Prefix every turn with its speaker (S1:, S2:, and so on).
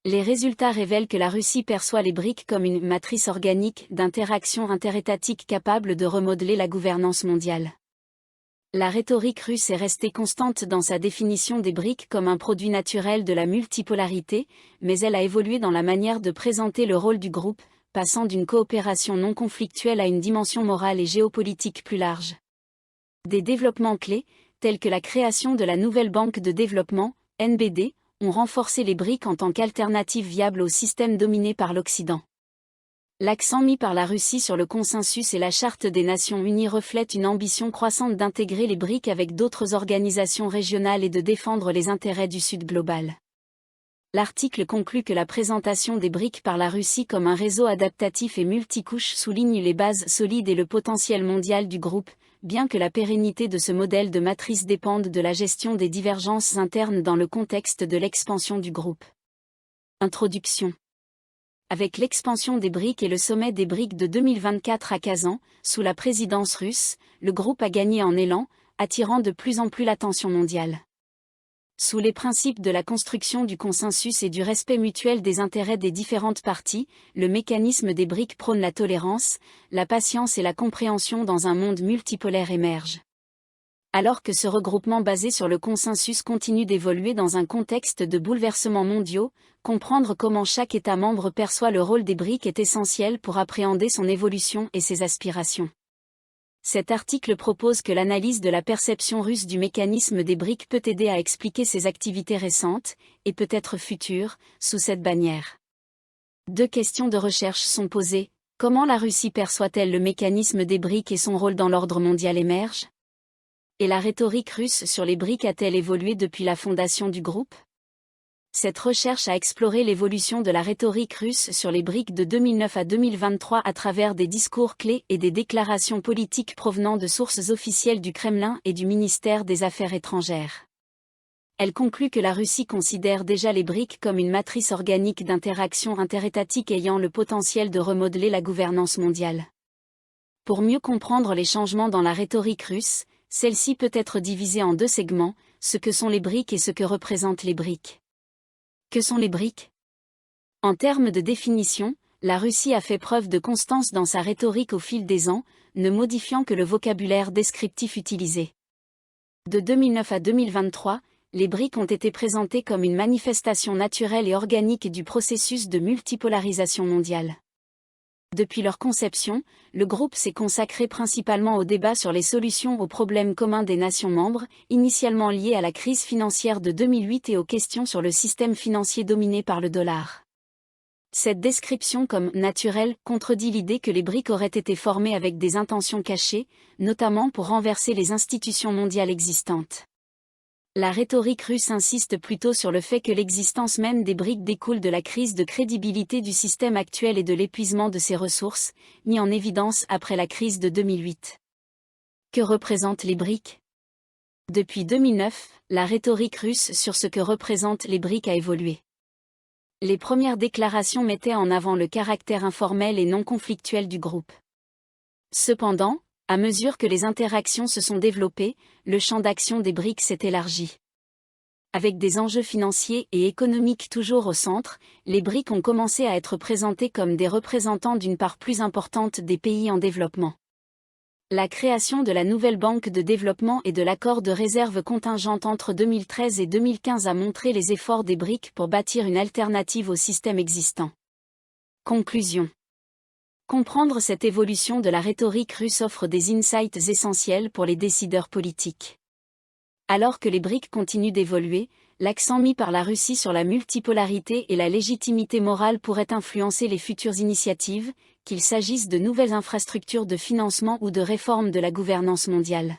S1: Les résultats révèlent que la Russie perçoit les BRIC comme une matrice organique d'interaction interétatique capable de remodeler la gouvernance mondiale. La rhétorique russe est restée constante dans sa définition des BRIC comme un produit naturel de la multipolarité, mais elle a évolué dans la manière de présenter le rôle du groupe, passant d'une coopération non conflictuelle à une dimension morale et géopolitique plus large. Des développements clés, tels que la création de la nouvelle banque de développement, NBD, ont renforcé les BRIC en tant qu'alternative viable au système dominé par l'Occident. L'accent mis par la Russie sur le consensus et la Charte des Nations Unies reflète une ambition croissante d'intégrer les BRIC avec d'autres organisations régionales et de défendre les intérêts du Sud global. L'article conclut que la présentation des BRIC par la Russie comme un réseau adaptatif et multicouche souligne les bases solides et le potentiel mondial du groupe, bien que la pérennité de ce modèle de matrice dépende de la gestion des divergences internes dans le contexte de l'expansion du groupe. Introduction. Avec l'expansion des BRIC et le sommet des BRIC de 2024 à Kazan, sous la présidence russe, le groupe a gagné en élan, attirant de plus en plus l'attention mondiale. Sous les principes de la construction du consensus et du respect mutuel des intérêts des différentes parties, le mécanisme des BRIC prône la tolérance, la patience et la compréhension dans un monde multipolaire émerge. Alors que ce regroupement basé sur le consensus continue d'évoluer dans un contexte de bouleversements mondiaux, comprendre comment chaque État membre perçoit le rôle des BRIC est essentiel pour appréhender son évolution et ses aspirations. Cet article propose que l'analyse de la perception russe du mécanisme des BRIC peut aider à expliquer ses activités récentes, et peut-être futures, sous cette bannière. 2 questions de recherche sont posées. Comment la Russie perçoit-elle le mécanisme des BRIC et son rôle dans l'ordre mondial émerge? Et la rhétorique russe sur les BRIC a-t-elle évolué depuis la fondation du groupe? Cette recherche a exploré l'évolution de la rhétorique russe sur les BRIC de 2009 à 2023 à travers des discours clés et des déclarations politiques provenant de sources officielles du Kremlin et du ministère des Affaires étrangères. Elle conclut que la Russie considère déjà les BRIC comme une matrice organique d'interaction interétatique ayant le potentiel de remodeler la gouvernance mondiale. Pour mieux comprendre les changements dans la rhétorique russe, celle-ci peut être divisée en 2 segments, ce que sont les BRIC et ce que représentent les BRIC. Que sont les BRIC? En termes de définition, la Russie a fait preuve de constance dans sa rhétorique au fil des ans, ne modifiant que le vocabulaire descriptif utilisé. De 2009 à 2023, les BRIC ont été présentés comme une manifestation naturelle et organique du processus de multipolarisation mondiale. Depuis leur conception, le groupe s'est consacré principalement au débat sur les solutions aux problèmes communs des nations membres, initialement liés à la crise financière de 2008 et aux questions sur le système financier dominé par le dollar. Cette description comme « naturelle » contredit l'idée que les BRIC auraient été formés avec des intentions cachées, notamment pour renverser les institutions mondiales existantes. La rhétorique russe insiste plutôt sur le fait que l'existence même des BRIC découle de la crise de crédibilité du système actuel et de l'épuisement de ses ressources, mis en évidence après la crise de 2008. Que représentent les BRIC? Depuis 2009, la rhétorique russe sur ce que représentent les BRIC a évolué. Les premières déclarations mettaient en avant le caractère informel et non conflictuel du groupe. Cependant, à mesure que les interactions se sont développées, le champ d'action des BRIC s'est élargi. Avec des enjeux financiers et économiques toujours au centre, les BRIC ont commencé à être présentés comme des représentants d'une part plus importante des pays en développement. La création de la nouvelle banque de développement et de l'accord de réserve contingente entre 2013 et 2015 a montré les efforts des BRIC pour bâtir une alternative au système existant. Conclusion. Comprendre cette évolution de la rhétorique russe offre des insights essentiels pour les décideurs politiques. Alors que les BRIC continuent d'évoluer, l'accent mis par la Russie sur la multipolarité et la légitimité morale pourrait influencer les futures initiatives, qu'il s'agisse de nouvelles infrastructures de financement ou de réforme de la gouvernance mondiale.